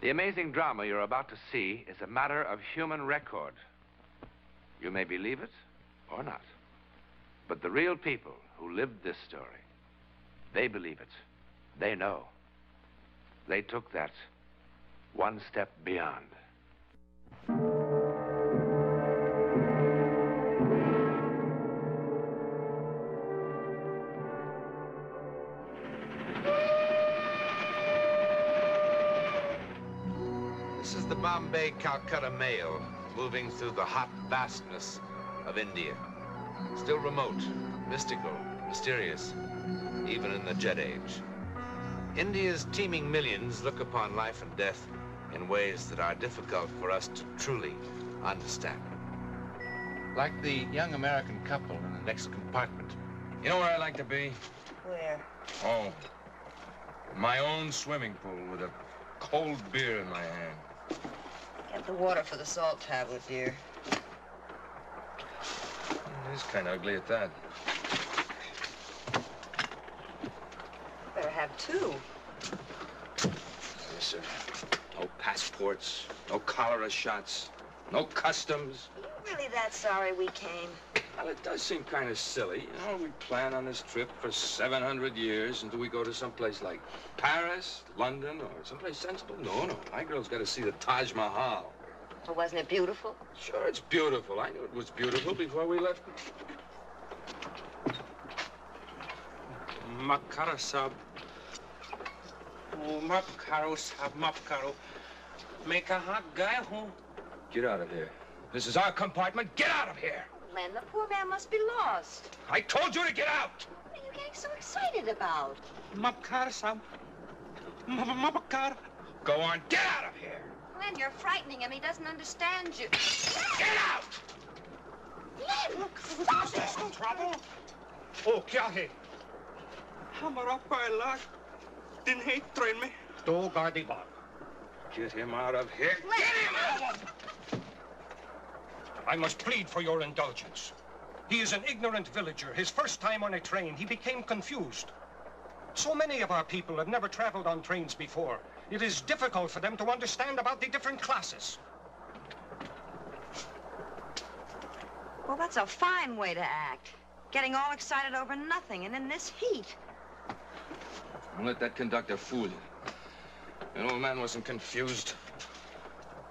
The amazing drama you're about to see is a matter of human record. You may believe it or not. But the real people who lived this story, they believe it. They know. They took that one step beyond. This is the Bombay-Calcutta mail, moving through the hot vastness of India. Still remote, mystical, mysterious, even in the jet age. India's teeming millions look upon life and death in ways that are difficult for us to truly understand. Like the young American couple in the next compartment. You know where I'd like to be? Where? Oh, my own swimming pool with a cold beer in my hand. Get the water for the salt tablet, dear. It is kind of ugly at that. Better have two. Yes, sir. No passports, no cholera shots, no customs. Are you really that sorry we came? Well, it does seem kind of silly. You know, we plan on this trip for 700 years until we go to someplace like Paris, London, or someplace sensible. No, no. My girl's got to see the Taj Mahal. Well, wasn't it beautiful? Sure, it's beautiful. I knew it was beautiful before we left. Makara sab. Oh, Makaro sab, Makaro. Make a hot guy who. Get out of here. This is our compartment. Get out of here! Len, the poor man must be lost. I told you to get out! What are you getting so excited about? Makara sab. Makara. Go on, get out of here! Len, you're frightening him. He doesn't understand you. Get out! Len, stop it! Some trouble? Oh, kya hai? Hamara pehla din hai train mein. Do gaadi baat. Get him out of here. Len. Get him out! I must plead for your indulgence. He is an ignorant villager. His first time on a train, he became confused. So many of our people have never traveled on trains before. It is difficult for them to understand about the different classes. Well, that's a fine way to act. Getting all excited over nothing, and in this heat. Don't let that conductor fool you. That old man wasn't confused.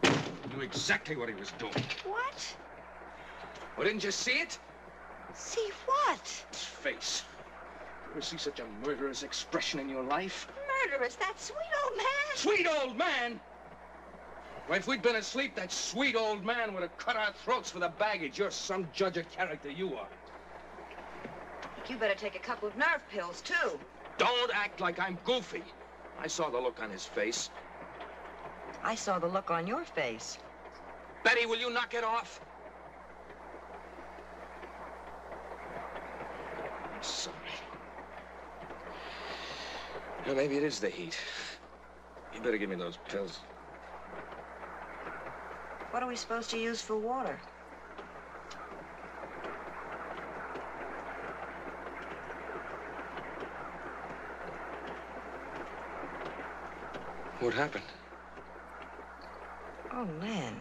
He knew exactly what he was doing. What? Well, didn't you see it? See what? His face. You ever see such a murderous expression in your life? Murderous, that sweet old man. Sweet old man? Well, if we'd been asleep, that sweet old man would have cut our throats for the baggage. You're some judge of character, you are. I think you better take a couple of nerve pills, too. Don't act like I'm goofy. I saw the look on his face. I saw the look on your face. Betty, will you knock it off? I'm sorry. Well, maybe it is the heat. You better give me those pills. What are we supposed to use for water? What happened? Oh, Len.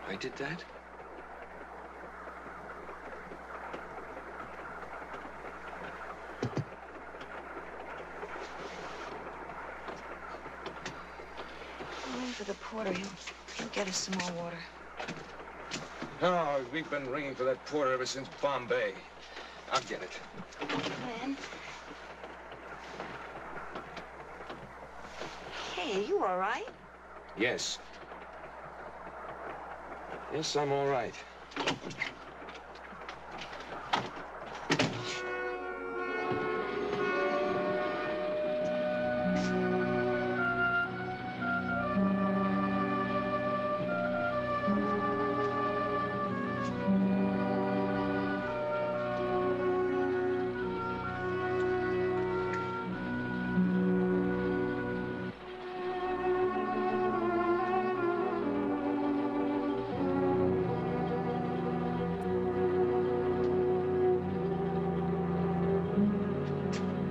I did that? Wait for the porter. He'll get us some more water. Oh, we've been ringing for that porter ever since Bombay. I'll get it. Len? Hey, are you all right? Yes. Yes, I'm all right.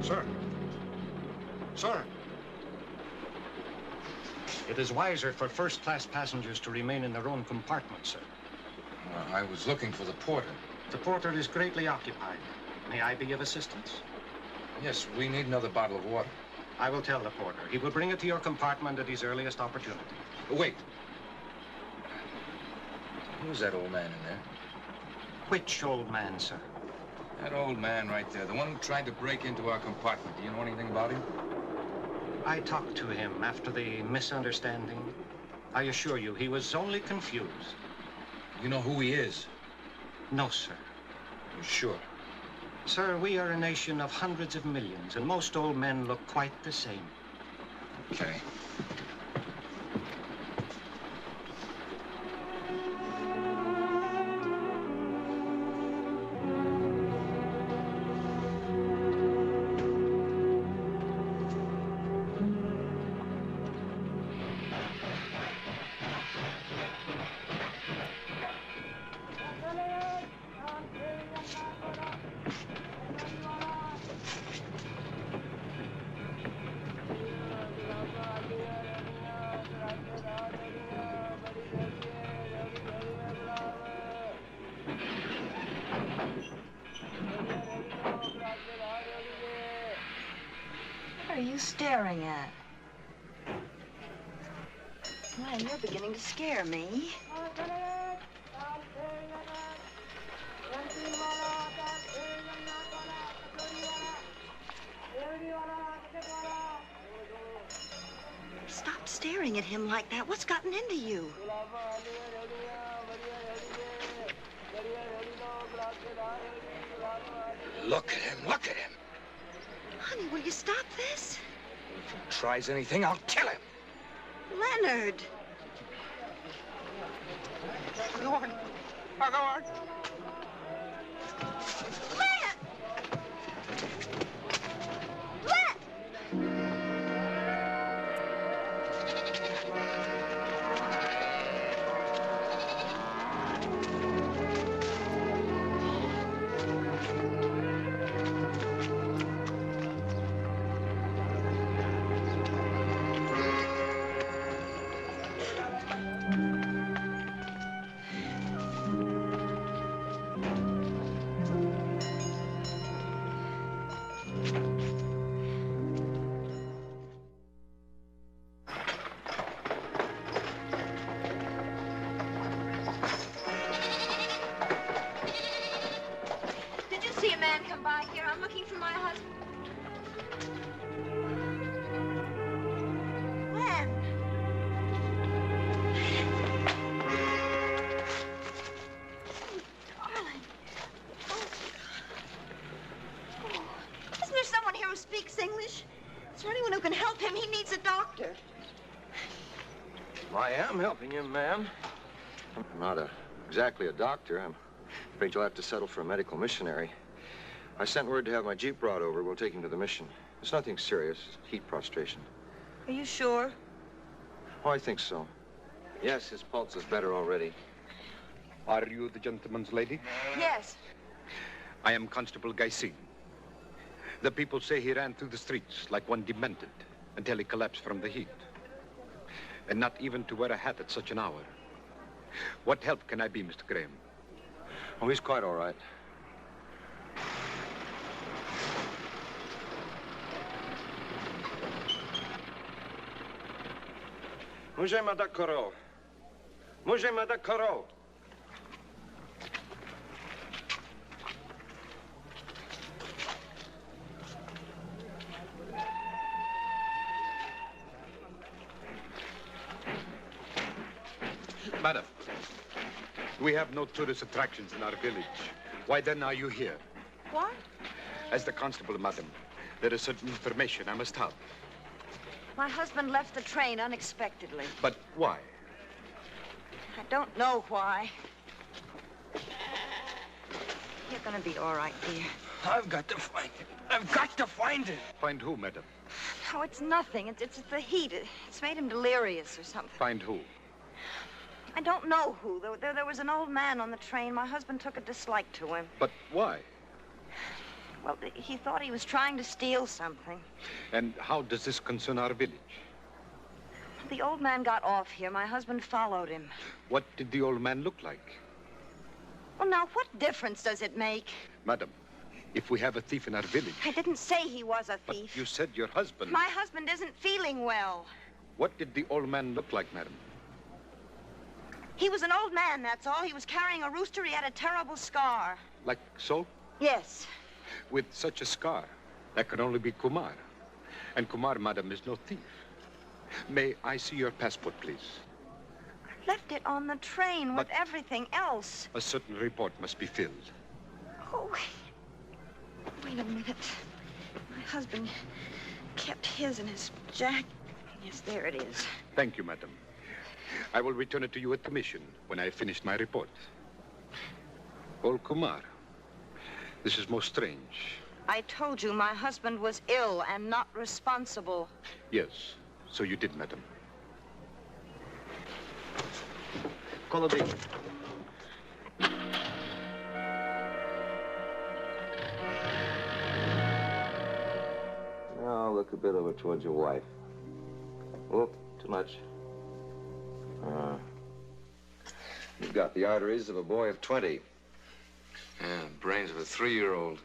Sir. Sir. It is wiser for first-class passengers to remain in their own compartment, sir. I was looking for the porter. The porter is greatly occupied. May I be of assistance? Yes, we need another bottle of water. I will tell the porter. He will bring it to your compartment at his earliest opportunity. Wait. Who's that old man in there? Which old man, sir? That old man right there, the one who tried to break into our compartment. Do you know anything about him? I talked to him after the misunderstanding. I assure you, he was only confused. You know who he is? No, sir. You sure? Sir, we are a nation of hundreds of millions, and most old men look quite the same. Okay. What are you staring at? Man, you're beginning to scare me. Stop staring at him like that. What's gotten into you? Look at him, look at him. Honey, will you stop this? If he tries anything, I'll kill him. Leonard. Go on. Go on. See a man come by here. I'm looking for my husband. When? Darling. Oh. Isn't there someone here who speaks English? Is there anyone who can help him? He needs a doctor. I am helping him, ma'am. I'm not exactly a doctor. I'm afraid you'll have to settle for a medical missionary. I sent word to have my Jeep brought over. We'll take him to the mission. It's nothing serious. Heat prostration. Are you sure? Oh, I think so. Yes, his pulse is better already. Are you the gentleman's lady? Yes. I am Constable Gaisin. The people say he ran through the streets like one demented until he collapsed from the heat. And not even to wear a hat at such an hour. What help can I be, Mr. Graham? Oh, he's quite all right. Může mada koro. Může mada koro. Madam, we have no tourist attractions in our village. Why then are you here? What? As the constable, madam, there is certain information I must have. My husband left the train unexpectedly. But why? I don't know why. You're gonna be all right, dear. I've got to find him. I've got to find him. Find who, madam? No, it's nothing. It's the heat. It's made him delirious or something. Find who? I don't know who. There was an old man on the train. My husband took a dislike to him. But why? Well, he thought he was trying to steal something. And how does this concern our village? The old man got off here. My husband followed him. What did the old man look like? Well, now, what difference does it make? Madam, if we have a thief in our village... I didn't say he was a thief. But you said your husband... My husband isn't feeling well. What did the old man look like, madam? He was an old man, that's all. He was carrying a rooster. He had a terrible scar. Like so? Yes. With such a scar, that could only be Kumar. And Kumar, madam, is no thief. May I see your passport, please? I left it on the train with everything else. A certain report must be filled. Oh, wait a minute. My husband kept his in his jacket. Yes, there it is. Thank you, madam. I will return it to you at the mission when I have finished my report. Old Kumar, this is most strange. I told you my husband was ill and not responsible. Yes, so you did, madam. Colobi. Now look a bit over towards your wife. Oh, too much. You've got the arteries of a boy of 20. Yeah, brains of a 3-year-old.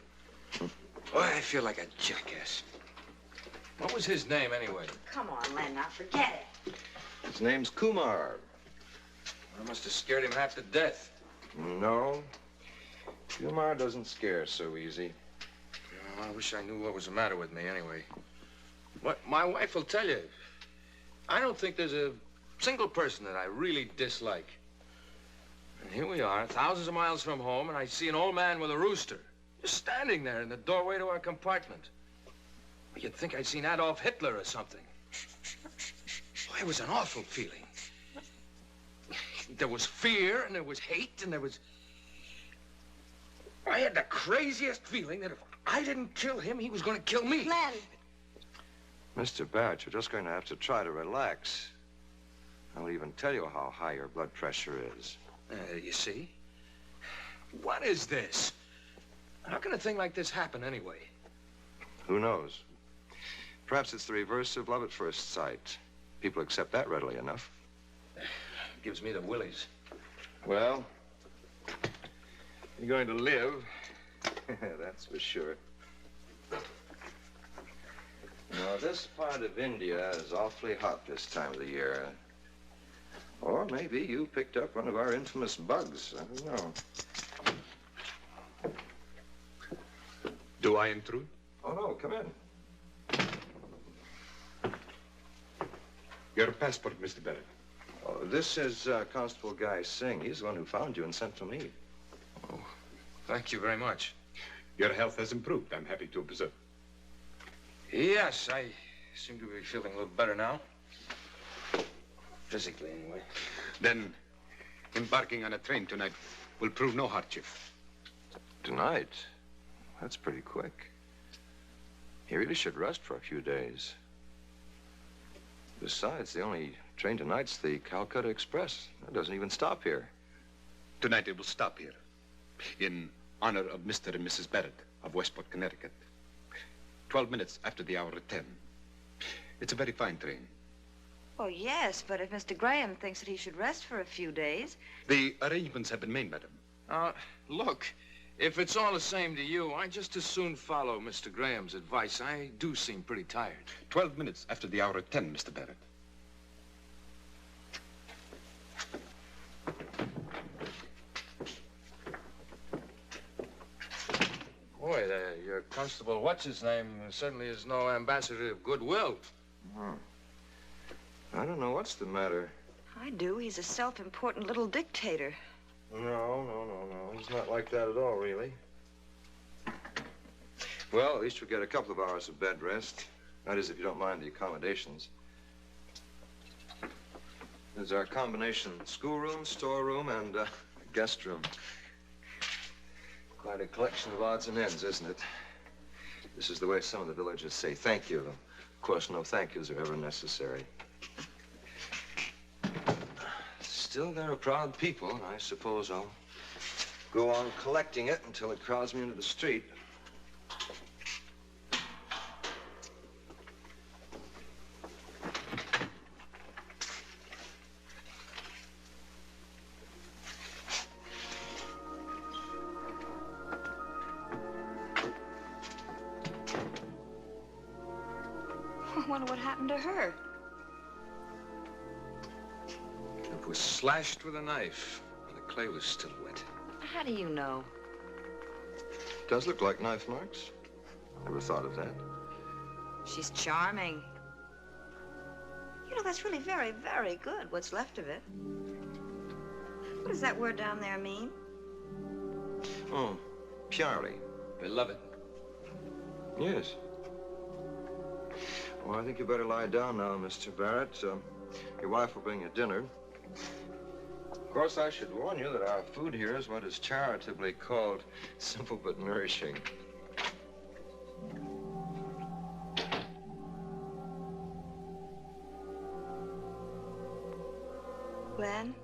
Boy, I feel like a jackass. What was his name, anyway? Come on, Len, now forget it. His name's Kumar. I must have scared him half to death. No. Kumar doesn't scare so easy. Oh, I wish I knew what was the matter with me, anyway. What my wife will tell you. I don't think there's a single person that I really dislike. And here we are, thousands of miles from home, and I see an old man with a rooster just standing there in the doorway to our compartment. Well, you'd think I'd seen Adolf Hitler or something. Boy, it was an awful feeling. There was fear, and there was hate, and there was... I had the craziest feeling that if I didn't kill him, he was going to kill me. Len. Mr. Barrett, you're just going to have to try to relax. I won't even tell you how high your blood pressure is. You see? What is this? How can a thing like this happen anyway? Who knows? Perhaps it's the reverse of love at first sight. People accept that readily enough. Gives me the willies. Well, you're going to live. That's for sure. Now, this part of India is awfully hot this time of the year. Or maybe you picked up one of our infamous bugs. I don't know. Do I intrude? Oh, no, come in. Your passport, Mr. Barrett. Oh, this is Constable Guy Singh. He's the one who found you and sent for me. Oh, thank you very much. Your health has improved, I'm happy to observe. Yes, I seem to be feeling a little better now. Physically, anyway. Then, embarking on a train tonight will prove no hardship. Tonight? That's pretty quick. He really should rest for a few days. Besides, the only train tonight's the Calcutta Express. That doesn't even stop here. Tonight it will stop here, in honor of Mr. and Mrs. Barrett of Westport, Connecticut. 12 minutes after the hour of 10. It's a very fine train. Oh, yes, but if Mr. Graham thinks that he should rest for a few days... The arrangements have been made, madam. Look, if it's all the same to you, I just as soon follow Mr. Graham's advice. I do seem pretty tired. 12 minutes after the hour of 10, Mr. Barrett. Boy, your constable, what's-his-name, certainly is no ambassador of goodwill. I don't know what's the matter. I do. He's a self-important little dictator. No. He's not like that at all, really. Well, at least you'll get a couple of hours of bed rest. That is, if you don't mind the accommodations. There's our combination schoolroom, storeroom, and guest room. Quite a collection of odds and ends, isn't it? This is the way some of the villagers say thank you. Of course, no thank yous are ever necessary. Still, they're a proud people, and I suppose I'll go on collecting it until it crowds me into the street. I wonder what happened to her. It was slashed with a knife, and the clay was still wet. How do you know? Does look like knife marks. Never thought of that. She's charming. You know, that's really very, very good, what's left of it. What does that word down there mean? Oh, Piari. Beloved. Yes. Well, I think you better lie down now, Mr. Barrett. Your wife will bring you dinner. Of course, I should warn you that our food here is what is charitably called simple but nourishing. Glenn?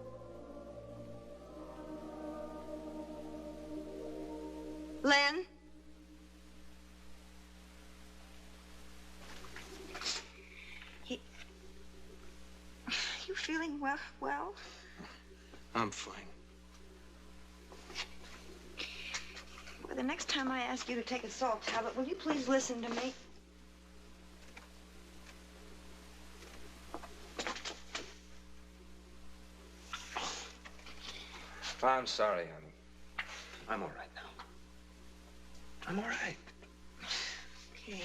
Len? You feeling well? I'm fine. Well, the next time I ask you to take a salt tablet, will you please listen to me? I'm sorry, I'm all right now. I'm all right. Okay.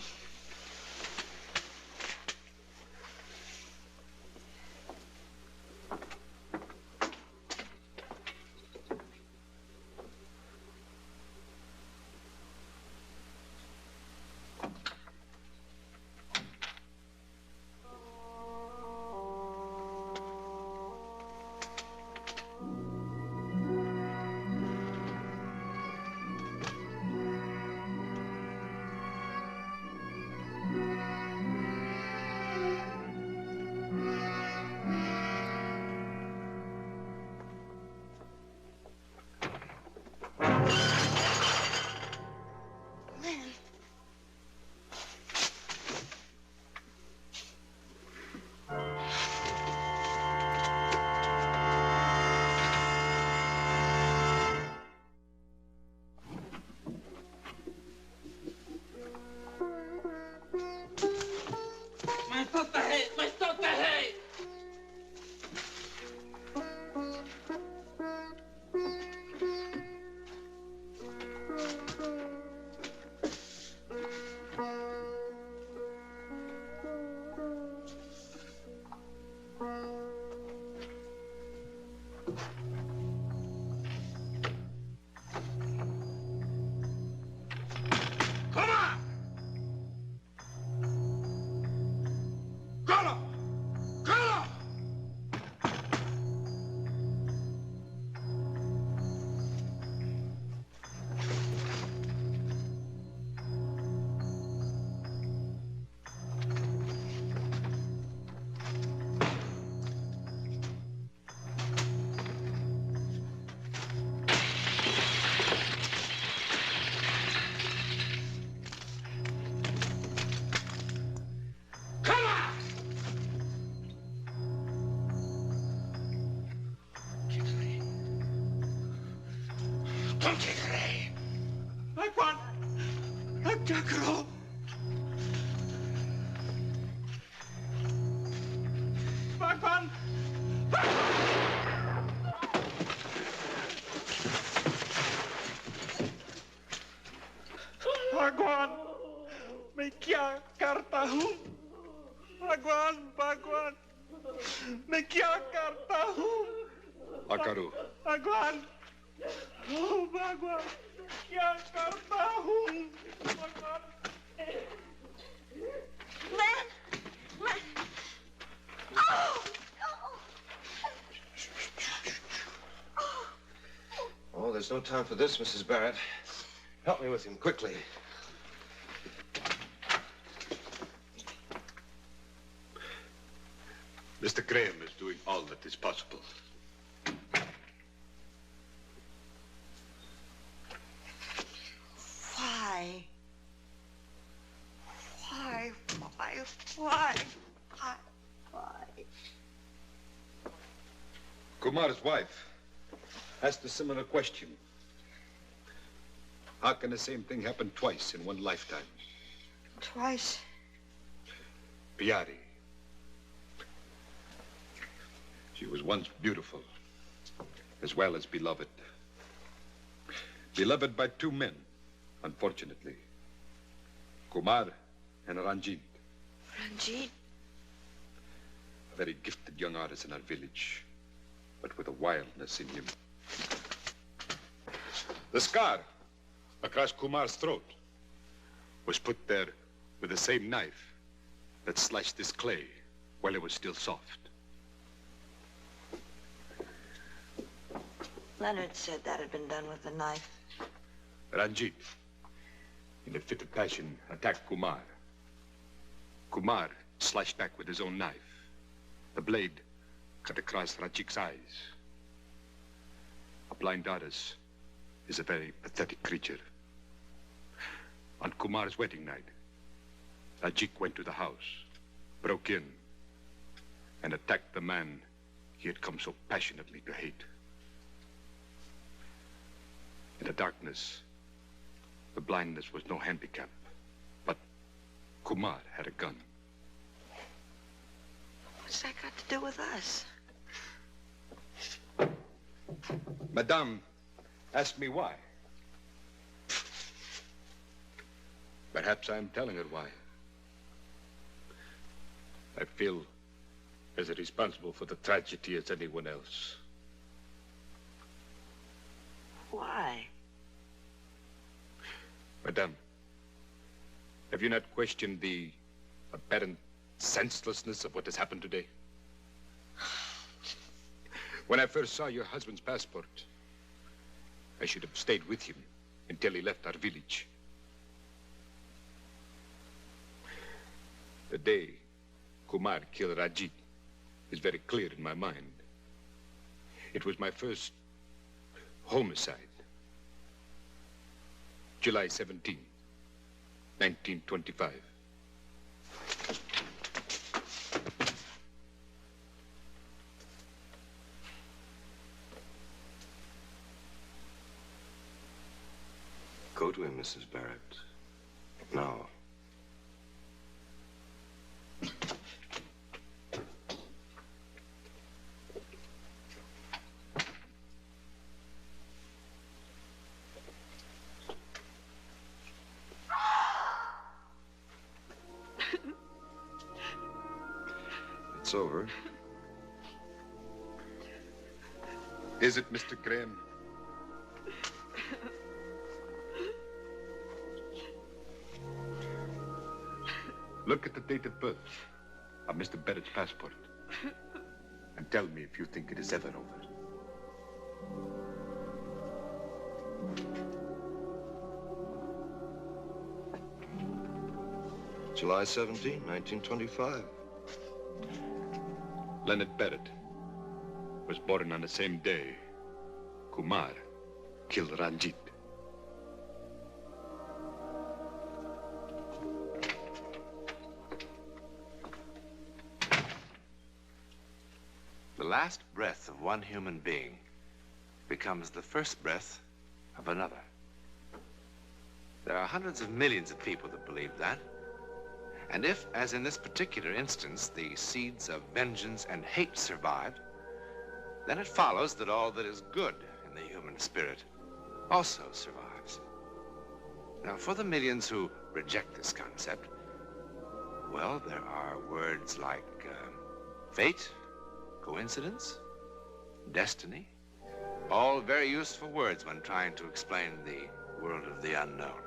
भगवान मैं क्या करता हूँ भगवान भगवान मैं क्या करता हूँ Akaru. भगवान ओ भगवान क्या करता हूँ भगवान Len! Oh! Oh, there's no time for this, Mrs. Barrett. Help me with him, quickly. Mr. Graham is doing all that is possible. Why? Why? Kumar's wife asked a similar question. How can the same thing happen twice in one lifetime? Twice? Piari. She was once beautiful, as well as beloved. Beloved by two men, unfortunately. Kumar and Ranjit. Ranjit? A very gifted young artist in our village, but with a wildness in him. The scar across Kumar's throat was put there with the same knife that slashed this clay while it was still soft. Leonard said that had been done with a knife. Ranjit, in a fit of passion, attacked Kumar. Kumar slashed back with his own knife. The blade cut across Ranjit's eyes. A blind artist is a very pathetic creature. On Kumar's wedding night, Ranjit went to the house, broke in, and attacked the man he had come so passionately to hate. In the darkness, the blindness was no handicap, but Kumar had a gun. What's that got to do with us? Madame asked me why. Perhaps I'm telling her why. I feel as responsible for the tragedy as anyone else. Why? Madame, have you not questioned the apparent senselessness of what has happened today? When I first saw your husband's passport, I should have stayed with him until he left our village. The day Kumar killed Ranjit is very clear in my mind. It was my first homicide. July 17, 1925. Go to him, Mrs. Barrett. Now. It's over. Is it, Mr. Graham? Look at the date of birth of Mr. Barrett's passport and tell me if you think it is ever over. July 17, 1925. Leonard Barrett was born on the same day Kumar killed Ranjit. The last breath of one human being becomes the first breath of another. There are hundreds of millions of people that believe that. And if, as in this particular instance, the seeds of vengeance and hate survived, then it follows that all that is good in the human spirit also survives. Now, for the millions who reject this concept, well, there are words like fate, coincidence, destiny, all very useful words when trying to explain the world of the unknown.